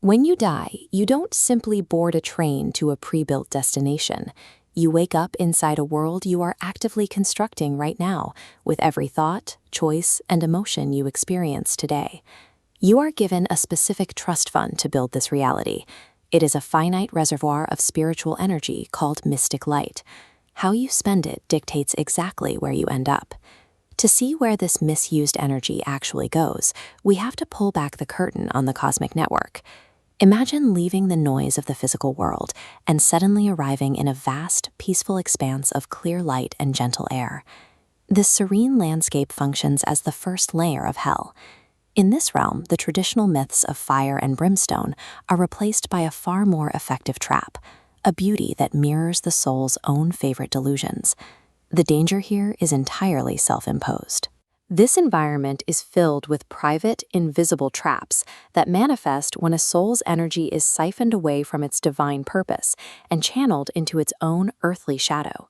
When you die, you don't simply board a train to a pre-built destination. You wake up inside a world you are actively constructing right now, with every thought, choice, and emotion you experience today. You are given a specific trust fund to build this reality. It is a finite reservoir of spiritual energy called mystic light. How you spend it dictates exactly where you end up. To see where this misused energy actually goes, we have to pull back the curtain on the cosmic network. Imagine leaving the noise of the physical world and suddenly arriving in a vast, peaceful expanse of clear light and gentle air. This serene landscape functions as the first layer of hell. In this realm, the traditional myths of fire and brimstone are replaced by a far more effective trap, a beauty that mirrors the soul's own favorite delusions. The danger here is entirely self-imposed. This environment is filled with private, invisible traps that manifest when a soul's energy is siphoned away from its divine purpose and channeled into its own earthly shadow.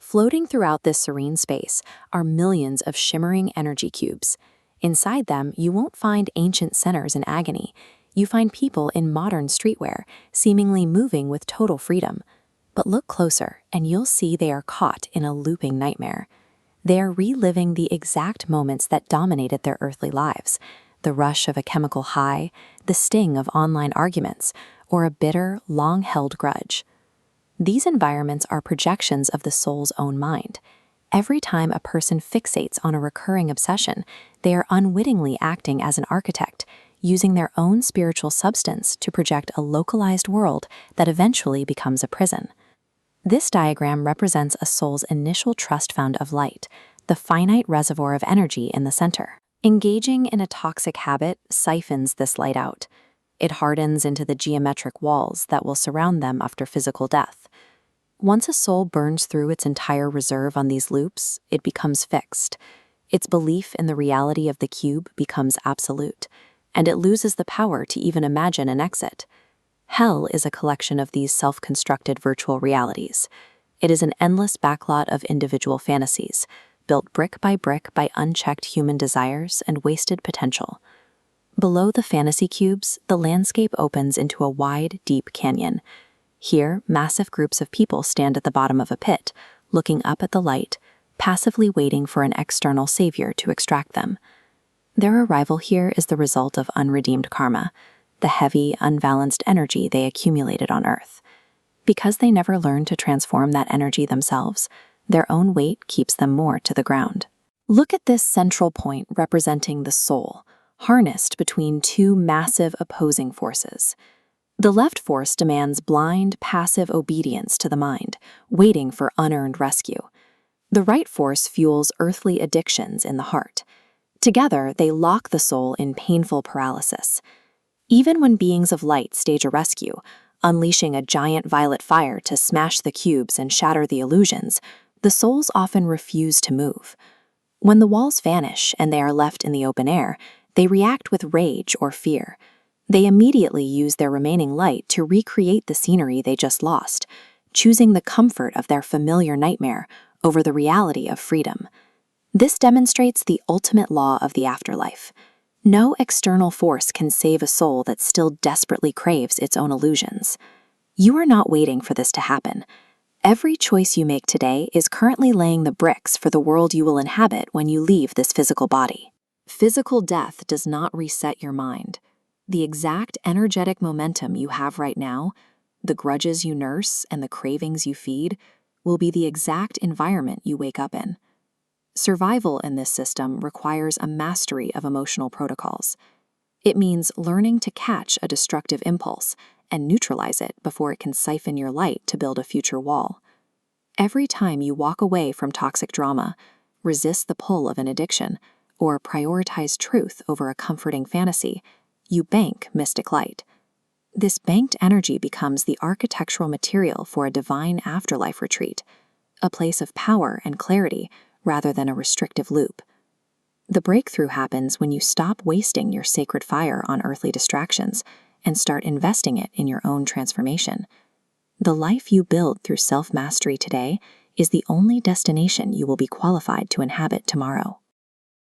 Floating throughout this serene space are millions of shimmering energy cubes. Inside them, you won't find ancient centers in agony. You find people in modern streetwear, seemingly moving with total freedom. But look closer, and you'll see they are caught in a looping nightmare. They are reliving the exact moments that dominated their earthly lives, the rush of a chemical high, the sting of online arguments, or a bitter, long-held grudge. These environments are projections of the soul's own mind. Every time a person fixates on a recurring obsession, they are unwittingly acting as an architect, using their own spiritual substance to project a localized world that eventually becomes a prison. This diagram represents a soul's initial trust fund of light, the finite reservoir of energy in the center. Engaging in a toxic habit siphons this light out. It hardens into the geometric walls that will surround them after physical death. Once a soul burns through its entire reserve on these loops, it becomes fixed. Its belief in the reality of the cube becomes absolute, and it loses the power to even imagine an exit. Hell is a collection of these self-constructed virtual realities. It is an endless backlot of individual fantasies, built brick by unchecked human desires and wasted potential. Below the fantasy cubes, the landscape opens into a wide, deep canyon. Here, massive groups of people stand at the bottom of a pit, looking up at the light, passively waiting for an external savior to extract them. Their arrival here is the result of unredeemed karma, the heavy, unbalanced energy they accumulated on Earth. Because they never learned to transform that energy themselves, their own weight keeps them more to the ground. Look at this central point representing the soul, harnessed between two massive opposing forces. The left force demands blind, passive obedience to the mind, waiting for unearned rescue. The right force fuels earthly addictions in the heart. Together, they lock the soul in painful paralysis. Even when beings of light stage a rescue, unleashing a giant violet fire to smash the cubes and shatter the illusions, the souls often refuse to move. When the walls vanish and they are left in the open air, they react with rage or fear. They immediately use their remaining light to recreate the scenery they just lost, choosing the comfort of their familiar nightmare over the reality of freedom. This demonstrates the ultimate law of the afterlife. No external force can save a soul that still desperately craves its own illusions. You are not waiting for this to happen. Every choice you make today is currently laying the bricks for the world you will inhabit when you leave this physical body. Physical death does not reset your mind. The exact energetic momentum you have right now, the grudges you nurse and the cravings you feed, will be the exact environment you wake up in. Survival in this system requires a mastery of emotional protocols. It means learning to catch a destructive impulse and neutralize it before it can siphon your light to build a future wall. Every time you walk away from toxic drama, resist the pull of an addiction, or prioritize truth over a comforting fantasy, you bank mystic light. This banked energy becomes the architectural material for a divine afterlife retreat, a place of power and clarity rather than a restrictive loop. The breakthrough happens when you stop wasting your sacred fire on earthly distractions and start investing it in your own transformation. The life you build through self-mastery today is the only destination you will be qualified to inhabit tomorrow.